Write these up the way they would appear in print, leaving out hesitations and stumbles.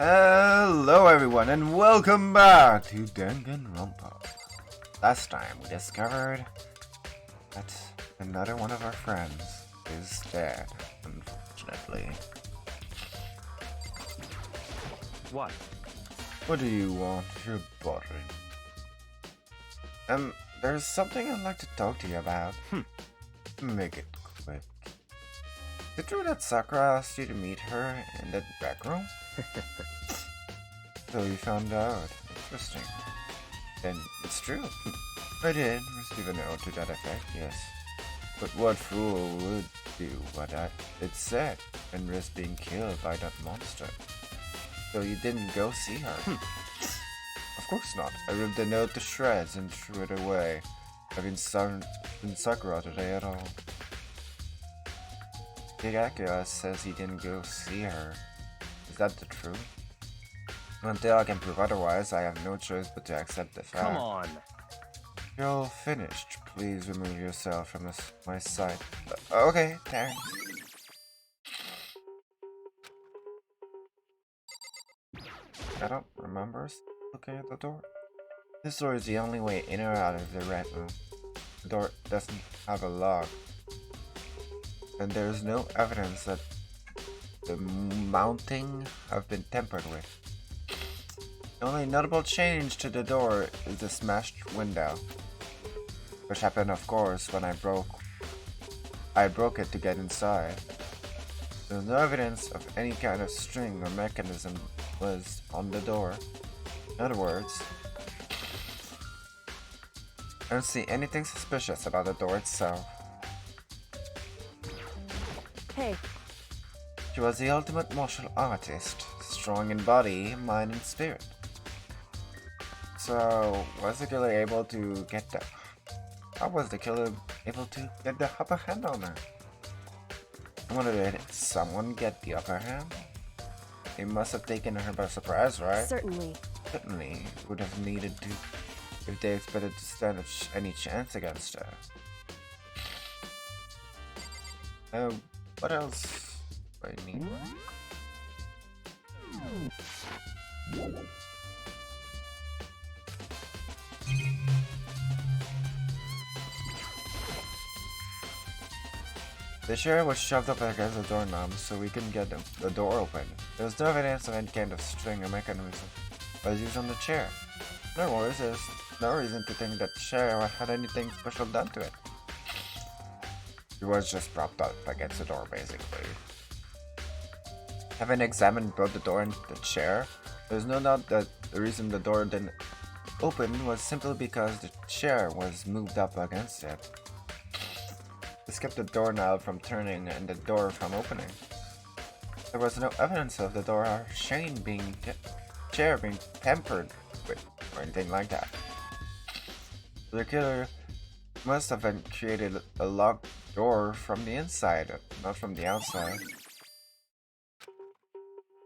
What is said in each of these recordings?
Hello everyone and welcome back to Danganronpa. Last time we discovered that another one of our friends is dead, unfortunately. What? What do you want? You're bothering. There's something I'd like to talk to you about. Make it quick. Is it true that Sakura asked you to meet her in that back room? So you found out. Interesting. Then it's true. I did receive a note to that effect, yes. But what fool would do what it said and risk being killed by that monster? So you didn't go see her? Of course not. I ripped the note to shreds and threw it away. I haven't seen Sakura today at all. Akira says he didn't go see her. Is that the truth? Until I can prove otherwise, I have no choice but to accept the fact. Come on. You're all finished. Please remove yourself from my sight. Okay, thanks. I don't remember looking at the door. This door is the only way in or out of the red room. The door doesn't have a lock. And there's no evidence that the mounting have been tampered with. The only notable change to the door is the smashed window, which happened, of course, when I broke it to get inside. There's no evidence of any kind of string or mechanism was on the door. In other words, I don't see anything suspicious about the door itself. Hey. She was the ultimate martial artist, strong in body, mind, and spirit. So, was the killer able to get the... How was the killer able to get the upper hand on her? I wonder, did someone get the upper hand? They must have taken her by surprise, right? Certainly. Certainly, would have needed to if they expected to stand any chance against her. What else do I need? The chair was shoved up against the doorknob so we couldn't get the door open. There was no evidence of any kind of string or mechanism was used on the chair. In other words, there's no reason to think that the chair had anything special done to it. It was just propped up against the door, basically. Having examined both the door and the chair, there's no doubt that the reason the door didn't open was simply because the chair was moved up against it. This kept the doorknob from turning and the door from opening. There was no evidence of the door or chair being tampered with or anything like that. The killer must have been created a locked door from the inside, not from the outside.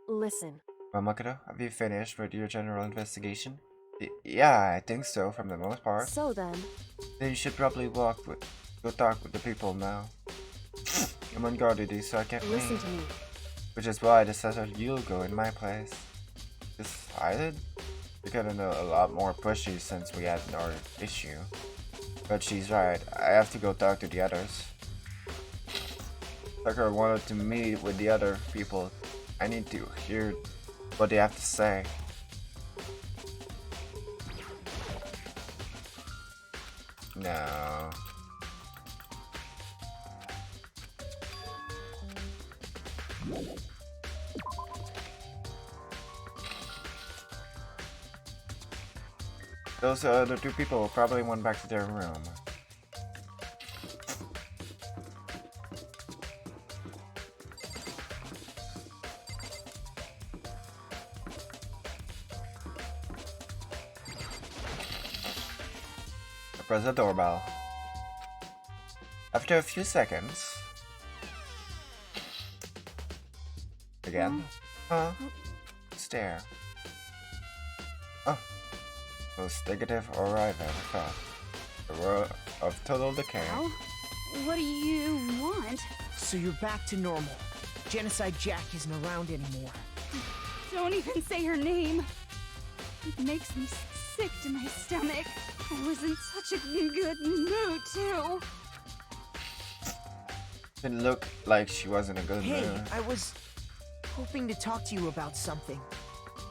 Listen. Well, Makoto, have you finished with your general investigation? Yeah, I think so, from the most part. So then you should probably go talk with the people now. I'm on guard today, so I can't leave. listen to me. Which is why I decided you'll go in my place. Decided? You're getting a lot more pushy since we had our issue. But she's right, I have to go talk to the others. Sakura wanted to meet with the other people. I need to hear what they have to say. No. Those other two people probably went back to their room. I press the doorbell. After a few seconds... Again? Stare. Oh. Most negative or I've ever thought. The world of total decay. Well, what do you want? So you're back to normal. Genocide Jack isn't around anymore. Don't even say her name. It makes me sick to my stomach. I was in such a good mood, too. Didn't look like she was in a good Hey, mood. I was hoping to talk to you about something.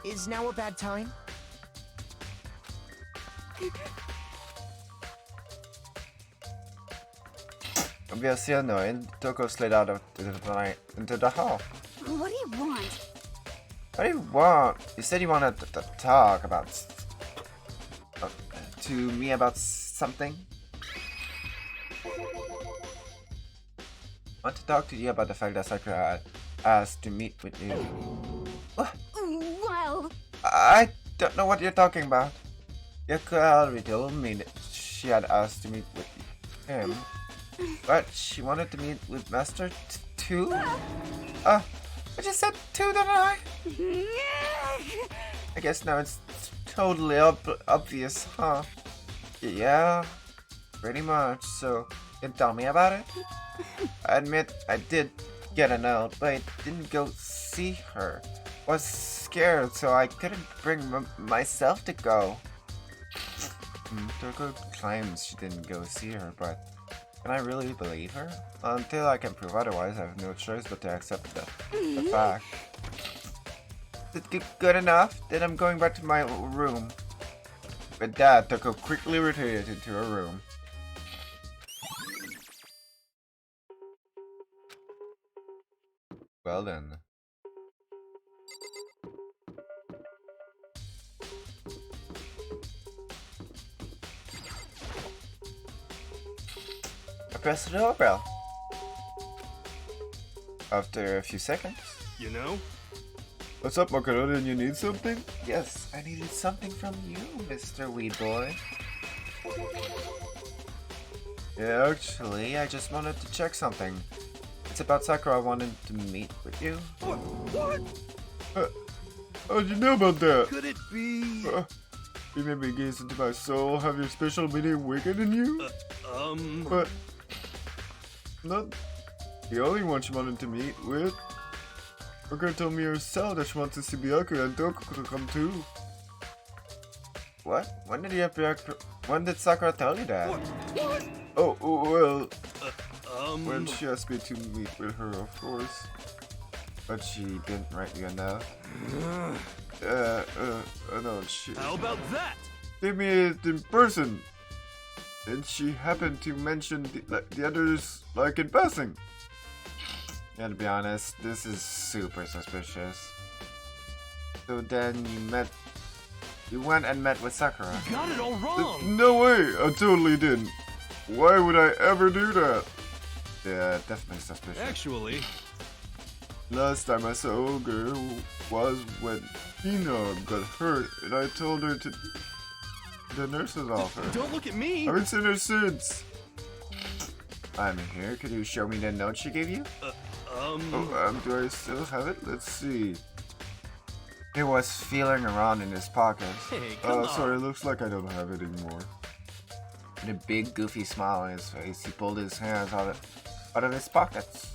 Is now a bad time? Obviously annoyed, Toko slid out of the night into the hall. What do you want? What do you want? You said you wanted to talk about to me about something. I want to talk to you about the fact that Sakura asked to meet with you. What? Well, I don't know what you're talking about. Yoko already told me that she had asked to meet with him, but she wanted to meet with Master too. I just said two, didn't I? I guess now it's totally obvious, huh? Yeah, pretty much. So, you can tell me about it? I admit I did get a note, but I didn't go see her. I was scared, so I couldn't bring myself to go. Toko claims she didn't go see her, but can I really believe her? Until I can prove otherwise, I have no choice but to accept the fact. Is it good enough? Then I'm going back to my room. With that, Toko quickly retreated into her room. Well then. I pressed the doorbell. After a few seconds. You know? What's up, Maskyrade? You need something? Yes, I needed something from you, Mr. Weed Boy. Yeah, actually, I just wanted to check something. It's about Sakura. I wanted to meet with you. What? How'd you know about that? Could it be? You made me gaze into my soul. Have your special meaning wicked in you? But not the only one she wanted to meet with. Sakura told me herself that she wants to see Byaku and Toko to come too. What? When did Sakura tell you that? What? Oh, well, when When she asked me to meet with her, of course. But she didn't write you a note. No, she How about that? gave me it in person. And she happened to mention the others, like, in passing. Yeah, to be honest, this is super suspicious. So then you went and met with Sakura. You got it all wrong. No way, I totally didn't. Why would I ever do that? Yeah, definitely suspicious. Actually, Last time I saw Ogre was when Hina got hurt and I told her to the nurse's office. don't look at me. I haven't seen her since. I'm here. Could you show me the note she gave you? Do I still have it? Let's see. He was feeling around in his pockets. Hey, come on. Sorry, looks like I don't have it anymore. With a big goofy smile on his face, he pulled his hands out of his pockets.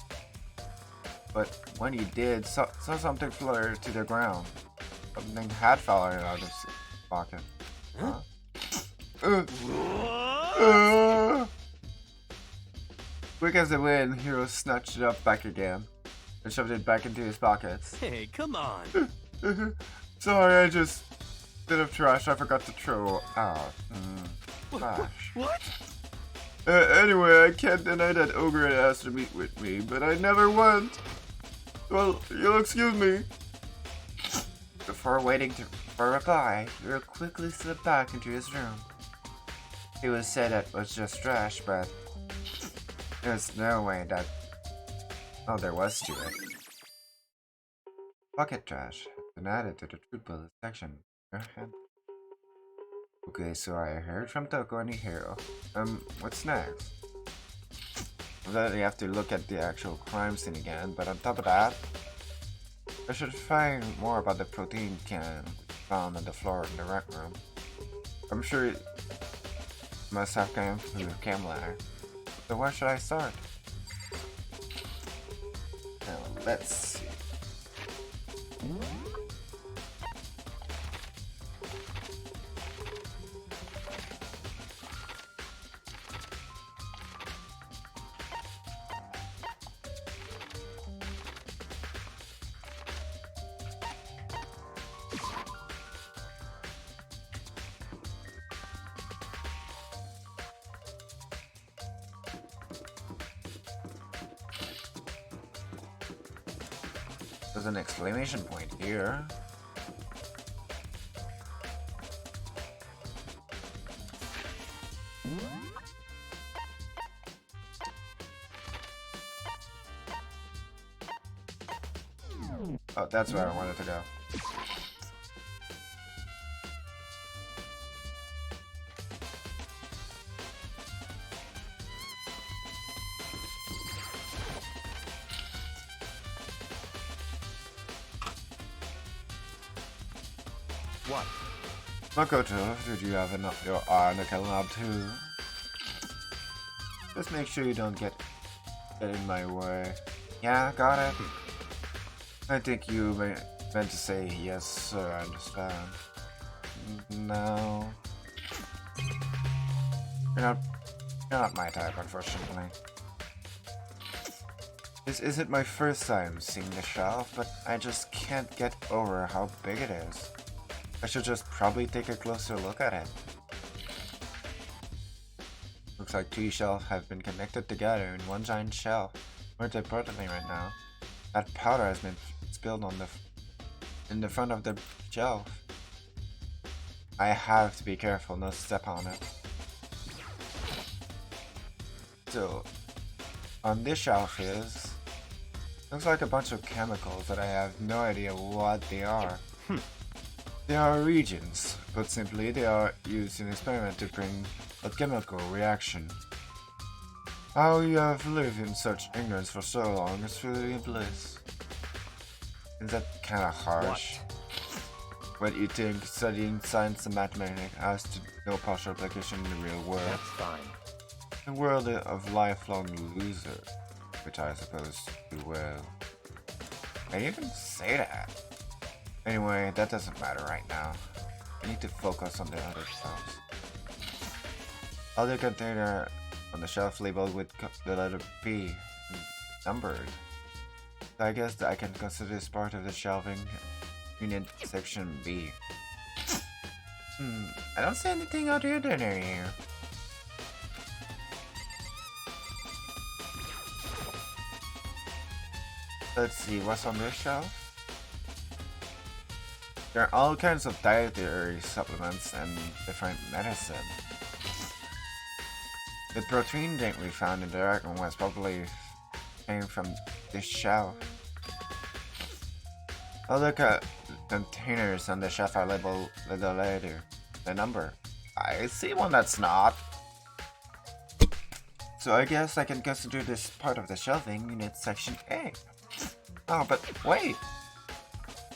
But when he did, saw something flutter to the ground. Something had fallen out of his pocket. Huh? Quick as the wind, Hiro snatched it up back again and shoved it back into his pockets. Hey, come on. Sorry, I just bit of trash I forgot to throw out. Trash. What? Anyway, I can't deny that Ogre had asked to meet with me, but I never went. Well, you'll excuse me. Before waiting for a reply, Hiro quickly slipped back into his room. He would say that was just trash, but there's no way that... Oh, there was to it. Pocket trash has been added to the truth bullet section. Okay, so I heard from Toko and Hiro. What's next? Well, you have to look at the actual crime scene again, but on top of that, I should find more about the protein can found on the floor in the rec room. I'm sure it must have come from the chem lab. So where should I start? Now, let's see. There's an exclamation point here. Oh, that's where I wanted to go. What? Makoto, did you have your eye on the knob too? Just make sure you don't get in my way. Yeah, got it. I think you meant to say yes, sir, I understand. No. You're not my type, unfortunately. This isn't my first time seeing the shelf, but I just can't get over how big it is. I should just probably take a closer look at it. Looks like 2 shelves have been connected together in one giant shelf. More importantly right now, that powder has been spilled in the front of the shelf. I have to be careful not to step on it. So, on this shelf looks like a bunch of chemicals that I have no idea what they are. They are reagents, but simply they are used in experiments to bring a chemical reaction. How you have lived in such ignorance for so long is really a bliss. Is that kinda harsh? What you think studying science and mathematics has to no partial application in the real world? That's fine. The world of lifelong loser, which I suppose you will. Can you even say that? Anyway, that doesn't matter right now. I need to focus on the other shelves. Other container on the shelf labeled with the letter P, numbered. So I guess I can consider this part of the shelving unit section B. I don't see anything out of ordinary here. Let's see, what's on this shelf? There are all kinds of dietary supplements and different medicine. The protein drink we found in the Dragon was probably came from this shelf. Other containers on the shelf are labeled with the letter, the number. I see one that's not. So I guess I can consider this part of the shelving unit section A. Oh, but wait!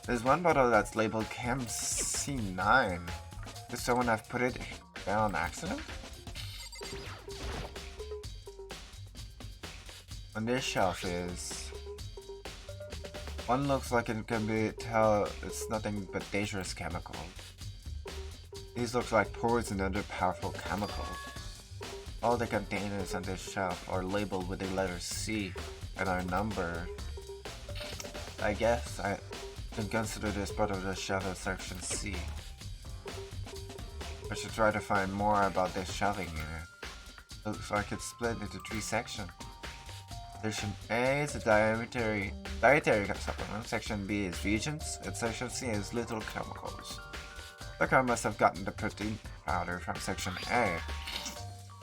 There's one bottle that's labeled Chem C9. Does someone have put it there on accident? On this shelf is... One looks like it can be tell it's nothing but dangerous chemical. These look like poison and other powerful chemicals. All the containers on this shelf are labeled with the letter C and are numbered. I guess I can consider this part of the shelf as section C. I should try to find more about this shelving unit. Looks like it's split into 3 sections. Section A is a dietary supplement, section B is reagents, and section C is little chemicals. Sakura must have gotten the protein powder from section A.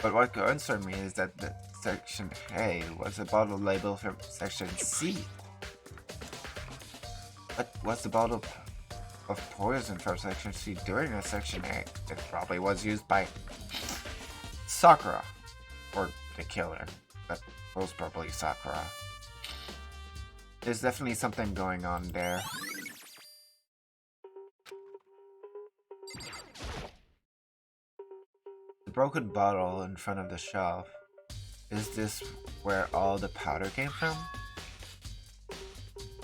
But what concerned me is that the section A was a bottle labeled from section C. But what's the bottle of poison from section C doing in section A? It probably was used by Sakura, or the killer. But most probably Sakura. There's definitely something going on there. The broken bottle in front of the shelf. Is this where all the powder came from?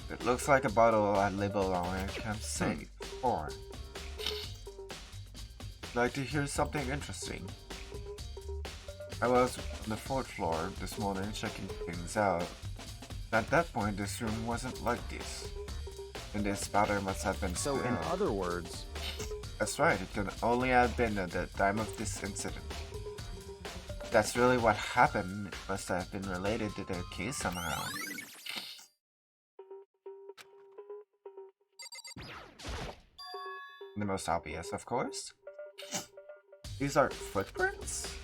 It looks like a bottle had label on it can say 4. I'd like to hear something interesting. I was on the 4th floor this morning checking things out. At that point, this room wasn't like this. And this powder must have been So, in spilled. other words, That's right, it can only have been at the time of this incident. That's really what happened. It must have been related to the case somehow. The most obvious, of course. These are footprints?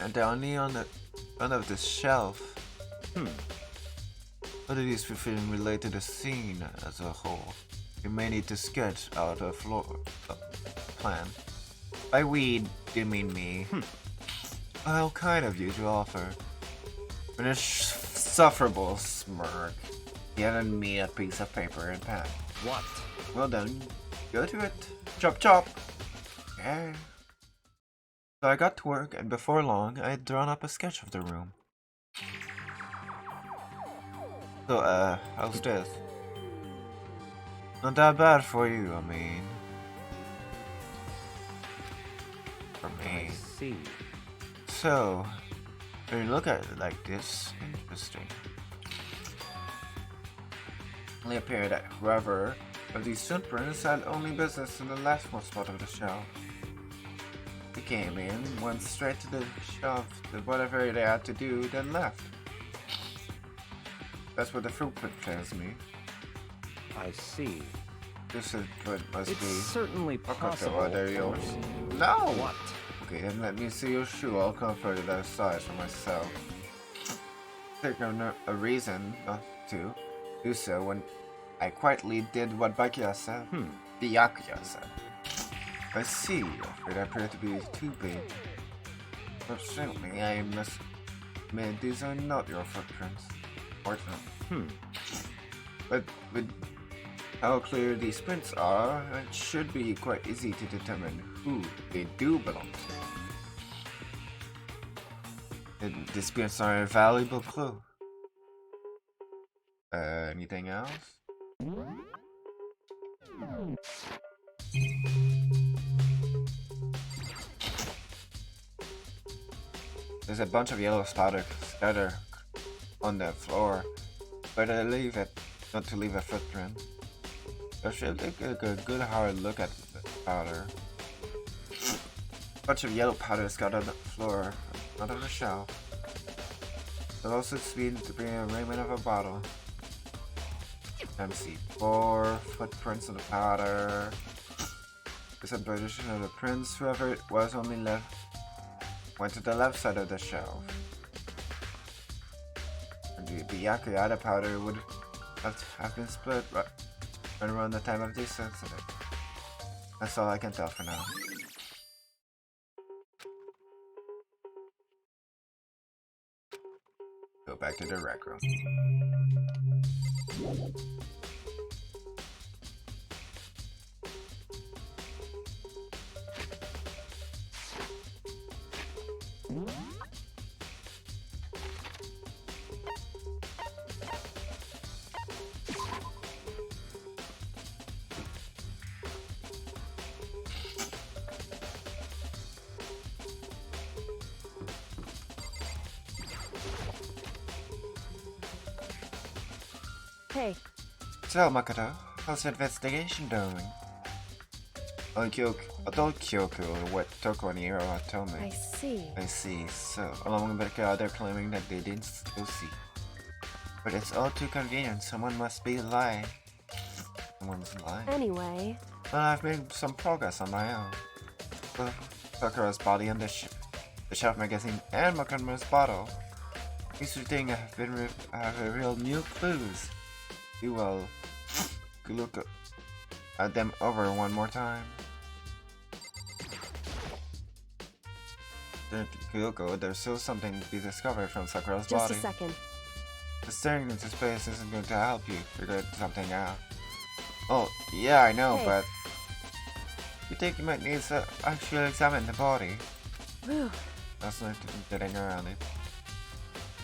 And they're only on the front of this shelf. What are these feeling relate to the scene as a whole? You may need to sketch out a floor plan. By we, do you mean me? How kind of you to offer. With a insufferable smirk, he handed me a piece of paper and pen. What? Well done. Go to it. Chop chop. Okay. So I got to work, and before long, I had drawn up a sketch of the room. So, how's this? Not that bad for you, I mean. For me. I see. So, when you look at it like this, interesting. It only appeared that whoever of these footprints had only business in the leftmost spot of the shelf. They came in, went straight to the shelf, did whatever they had to do, then left. That's what the footprint tells me. I see. This is what must It's be. certainly possible. What are of yours? course. No! What? Okay, then let me see your shoe. I'll comfort it outside for myself. Take a reason not to do so when I quietly did what Byakuya said. Byakuya said. I see. Afraid I appear to be too big. But certainly, I must admit these are not your footprints. Fortunately. But with how clear these prints are, it should be quite easy to determine who they do belong to. And these prints are a valuable clue. Anything else? There's a bunch of yellow powder scattered on the floor, but I leave it not to leave a footprint. I should take a good hard look at the powder. A bunch of yellow powder scattered on the floor, not on the shelf. There also seems to be a remnant of a bottle. Let me see. 4 footprints of the powder. There's a position of the prints. Whoever it was only left went to the left side of the shelf. And the Byakuya powder would have been split right around the time of this incident. That's all I can tell for now. Go back to the rec room. Hey, So, Makoto, how's the investigation going? Adult Kyoko, what Toko and Hiro had told me. I see. I see. So, along with the they're claiming that they didn't still see. But it's all too convenient. Someone must be lying. Someone's lying. Anyway, Well, I've made some progress on my own. Well, Sakura's body and the shelf magazine and Makoto's bottle. These two things have real new clues. You will look at them over one more time. Kyoko, there's still something to be discovered from Sakura's just body. a second. Just staring into space isn't going to help you figure something out. Oh, yeah, I know, Hey. but you think you might need to actually examine the body. Whew. That's not getting around it.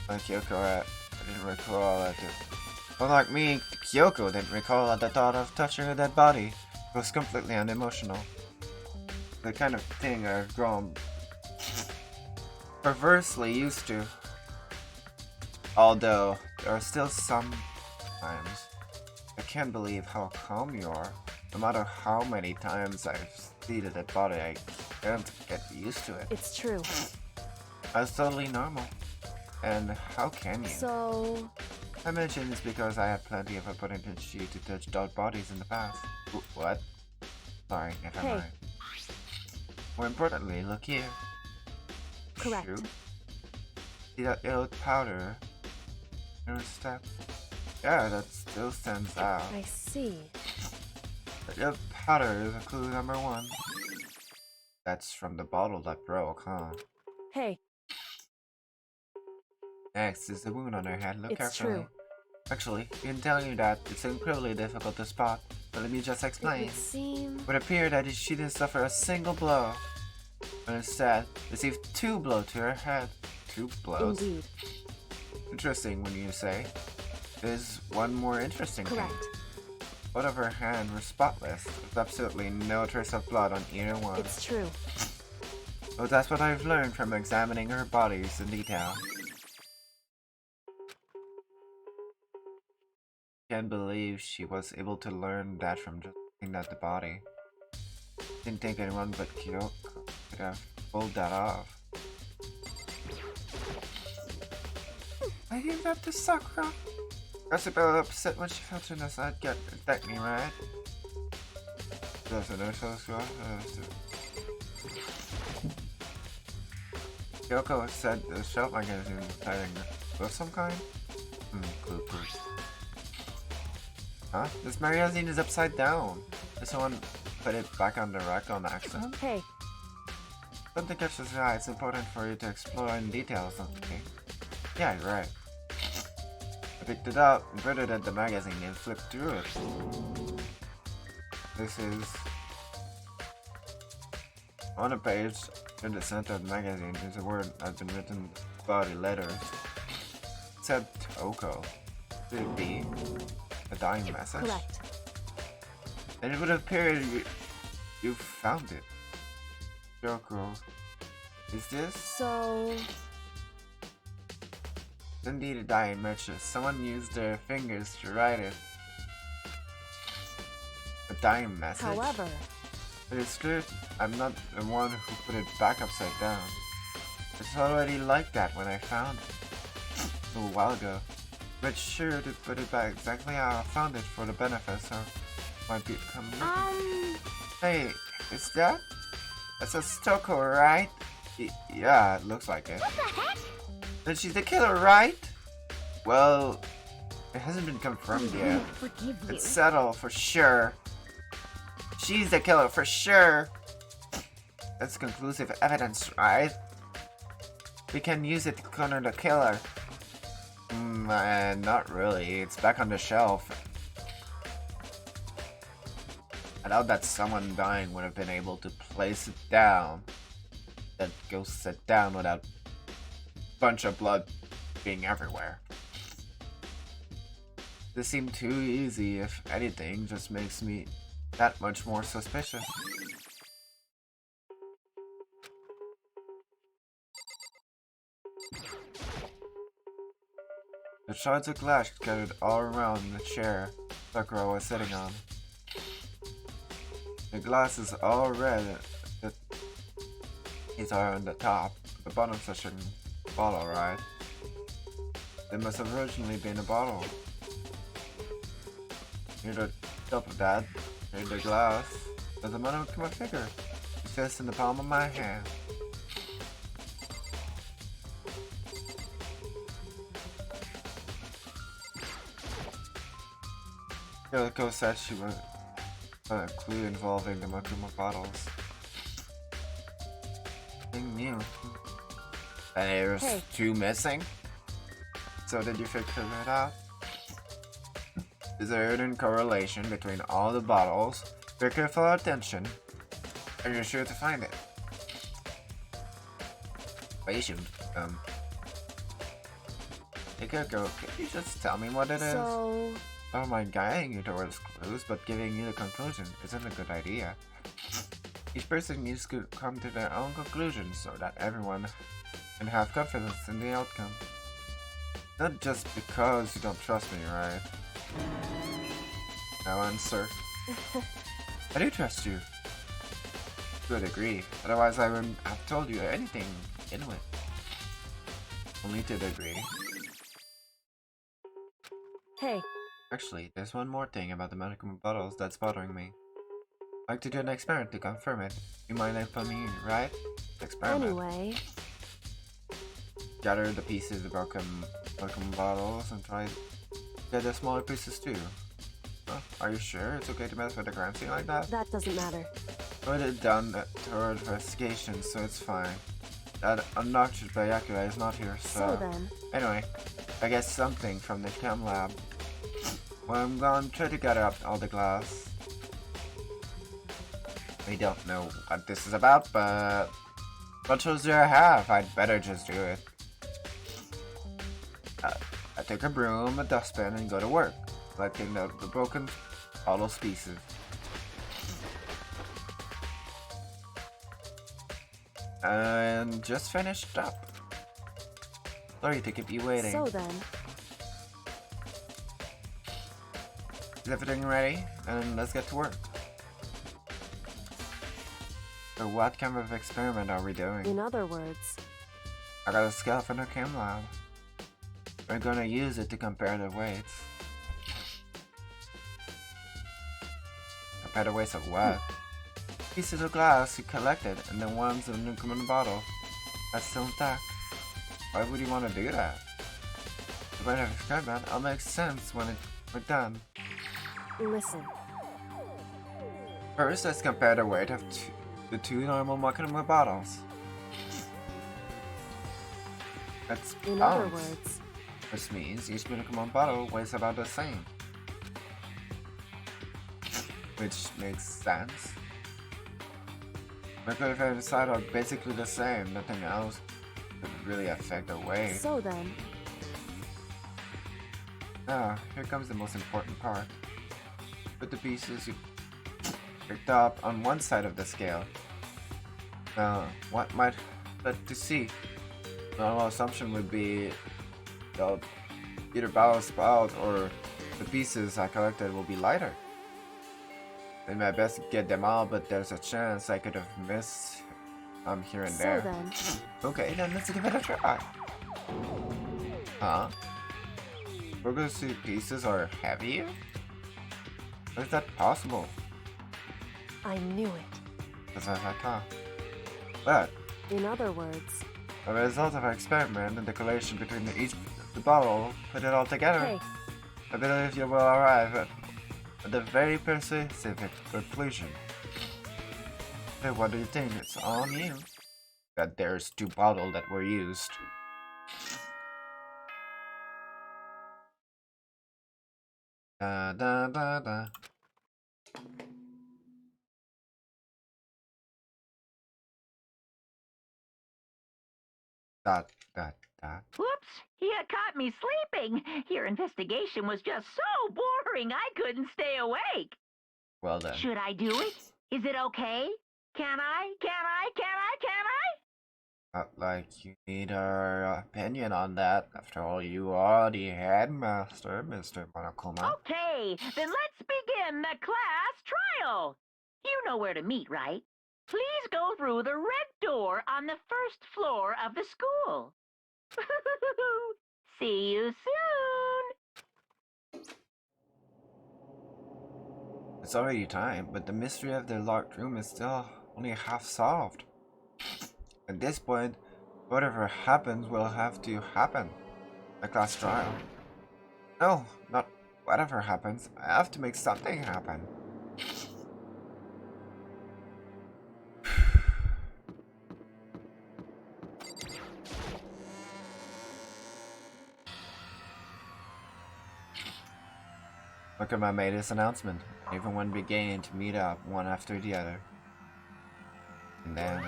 Like Kyoko, I didn't recall that. Unlike me, Kyoko didn't recall at the thought of touching a dead body. It was completely unemotional. The kind of thing I've grown perversely used to. Although, there are still some times I can't believe how calm you are. No matter how many times I've seen a dead body, I can't get used to it. It's true. That's totally normal. And how can you? So, I mention this because I had plenty of opportunity to touch dead bodies in the past. What? Sorry, never Hey. mind. More importantly, look here. Correct. Shoot. See that yellow powder? No step. Yeah, that still stands out. I see. That yellow powder is a clue number 1. That's from the bottle that broke, huh? Hey, Next is the wound on her head. Look it's carefully. true. Actually, in telling you that, it's incredibly difficult to spot. But let me just It explain. would seem. It would appear that she didn't suffer a single blow, but instead received 2 blows to her head. 2 blows? Indeed. Interesting when you say. There's one more interesting Correct. thing. Both of her hands were spotless, with absolutely no trace of blood on either one. It's true. Well, that's what I've learned from examining her bodies in detail. Can't believe she was able to learn that from just looking at the body. Didn't think anyone but Kyoko could have pulled that off. I gave that to Sakura. Got a bit upset when she felt in us. I'd get attack me, right? Kyoko said the shelf magazine was hiding of some kind? Clue. Huh? This magazine is upside down. Did someone put it back on the rack on accident? Hey, Something catches your eye. It's important for you to explore in detail or something. Yeah, you're right. I picked it up, inverted at the magazine, and flipped through it. This is... On a page in the center of the magazine, there's a word that's been written in body letters. It said Toko. Could it be a dying message? correct. And it would appear you found it. Toko. Is this? So, Indeed a dying message. Someone used their fingers to write it. A dying message? however, It is clear I'm not the one who put it back upside down. It's already like that when I found it a little while ago. But sure to put it back exactly how I found it for the benefit, so might become. Hey, is that? That's a Stoko, right? Yeah, it looks like it. What the heck? Then she's the killer, right? Well, it hasn't been confirmed yet. Forgive you. It's settled for sure. She's the killer for sure. That's conclusive evidence, right? We can use it to corner the killer. Not really. It's back on the shelf. I doubt that someone dying would have been able to place it down. That ghost sit down without a bunch of blood being everywhere. This seemed too easy. If anything, just makes me that much more suspicious. The shards of glass scattered all around the chair Sakura was sitting on. The glass is all red. These are on the top. The bottom such a bottle, right? It must have originally been a bottle. Near the top of that, near the glass, there's a monochrome figure. It fits in the palm of my hand. Kyoko said she was a clue involving the Makuma bottles. Nothing new. There's Hey. 2 missing? So did you figure it out? Is there a hidden correlation between all the bottles? Pay careful attention, and you're sure to find it. Patient, Hey Kyoko, can you just tell me what it is? so, Oh my, guiding you towards clues, but giving you the conclusion isn't a good idea. Each person needs to come to their own conclusion so that everyone can have confidence in the outcome. Not just because you don't trust me, right? Now answer. I do trust you. To a degree, otherwise I wouldn't have told you anything anyway. Only to a degree. hey, Actually, there's one more thing about the medical bottles that's bothering me. like to do an experiment to confirm it. You mind helping me, right? Experiment. Anyway, Gather the pieces of broken bottles and try to get the smaller pieces too. Huh? Are you sure it's okay to mess with the currency like that? that doesn't matter. Put it down toward investigation, so it's fine. That obnoxious Bayakura is not here, So then, Anyway, I get something from the chem lab. Well, I'm gonna try to gather up all the glass. I don't know what this is about, but what choice do I have? I'd better just do it. I take a broom, a dustpan, and go to work, collecting the broken bottles pieces. And just finished up. Sorry to keep you waiting. so then, Is everything ready? And let's get to work. So what kind of experiment are we doing? in other words, I got a scale from the chem lab. We're gonna use it to compare the weights. Compare the weights of what? Pieces of glass you collected and the ones in the common bottle that's still intact. Why would you want to do that? The way I've described that, it'll make sense when we're done. listen, First, let's compare the weight of the two normal Maskyrade bottles. That's in other pounds, words, which means each Maskyrade bottle weighs about the same. Which makes sense. Mercury and side are basically the same, nothing else could really affect the weight. so then, Now, here comes the most important part. Put the pieces you picked up on one side of the scale. Now, what might let to see? Normal assumption would be they'll either balance out or the pieces I collected will be lighter. Did my best to get them all, but there's a chance I could have missed here and so there. then, Okay, then let's give it a try. Huh? Burger suit pieces are heavier? How is that possible? I knew it. That's what I thought. But, In other words, a result of our experiment and the correlation between the bottle, put it all together, hey, I believe you will arrive at the very persuasive conclusion. Hey, what do you think? It's on you. That there's two bottles that were used. Da da da da. Dot dot dot. Whoops! You caught me sleeping. Your investigation was just so boring I couldn't stay awake. Well done. Should I do it? Is it okay? Can I? Not like you need our opinion on that. After all, you are the headmaster, Mr. Monokuma. Okay, then let's begin the class trial. You know where to meet, right? Please go through the red door on the first floor of the school. See you soon. It's already time, but the mystery of the locked room is still only half solved. At this point, whatever happens will have to happen. The class trial. No, not whatever happens. I have to make something happen. Makima made his announcement. Everyone began to meet up one after the other. And then...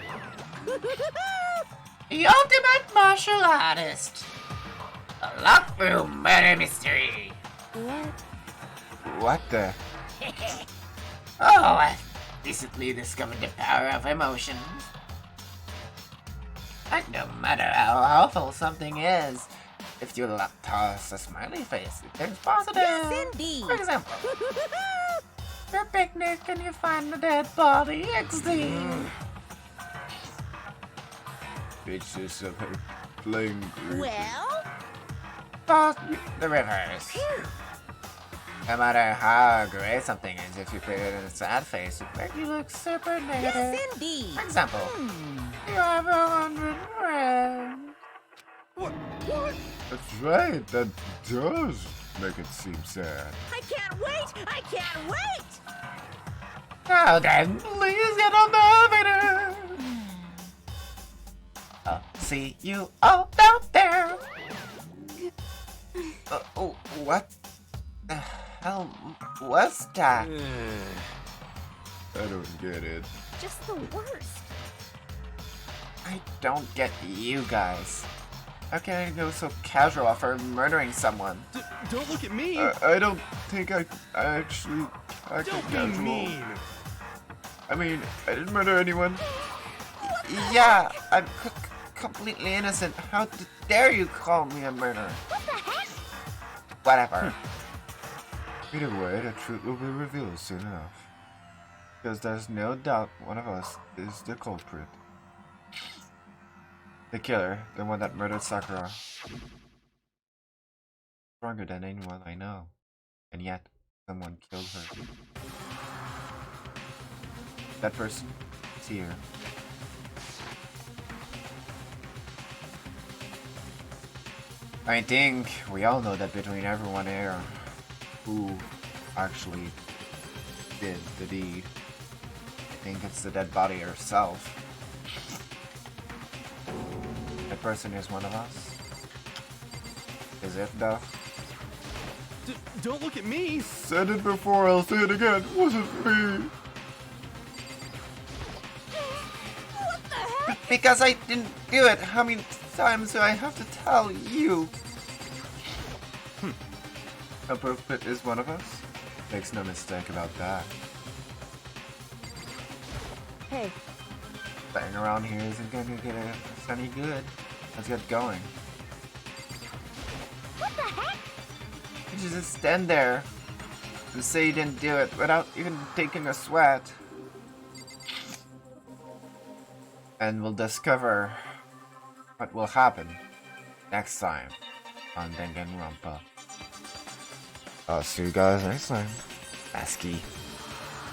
The ultimate martial artist! A locked room murder mystery! what? What the? Oh, I've recently discovered the power of emotions. And no matter how awful something is, if you toss a smiley face, it turns positive. Yes, indeed. For example, your picnic and you find a dead body, XD. Bitches of her playing group. Well, Toss the reverse. No matter how great something is, if you put it in a sad face, it makes you look super negative. Yes, indeed. For example, you have 100 friends. What? That's right, that does make it seem sad. I can't wait! I can't wait! Now then, please get on the elevator. I'll see you all out there. Oh, what the hell was that? I don't get it. Just the worst. I don't get you guys. How can I go so casual after murdering someone? Don't look at me! I don't think I actually acted Don't be casual. mean! I mean, I didn't murder anyone. Yeah, I'm completely innocent. How dare you call me a murderer? What the heck? Whatever. Either way, the truth will be revealed soon enough. Because there's no doubt one of us is the culprit. The killer, the one that murdered Sakura. Stronger than anyone I know. And yet, someone killed her. That person is here. I think we all know that between everyone here who actually did the deed, I think it's the dead body herself. That person is one of us. Is it though? Don't look at me! Said it before, I'll say it again. Wasn't me. Because I didn't do it. How many times do I have to tell you? A prophet is one of us. Makes no mistake about that. Hey, Staying around here isn't gonna get us any good. Let's get going. what the heck? You should just stand there and say you didn't do it without even taking a sweat. And we'll discover what will happen next time on Danganronpa. I'll see you guys next time. Masky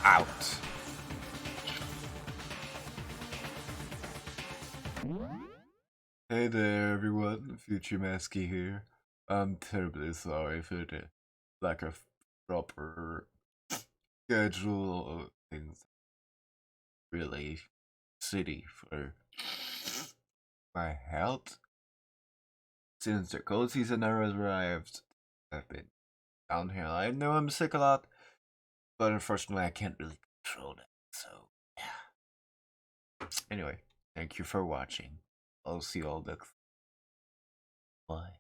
out. Hey there everyone, Future Masky here. I'm terribly sorry for the lack of proper schedule of things. Really shitty for my health. Since the cold season has arrived, I've been downhill. I know I'm sick a lot, but unfortunately I can't really control that, so yeah. Anyway, thank you for watching. I'll see you all next. Bye.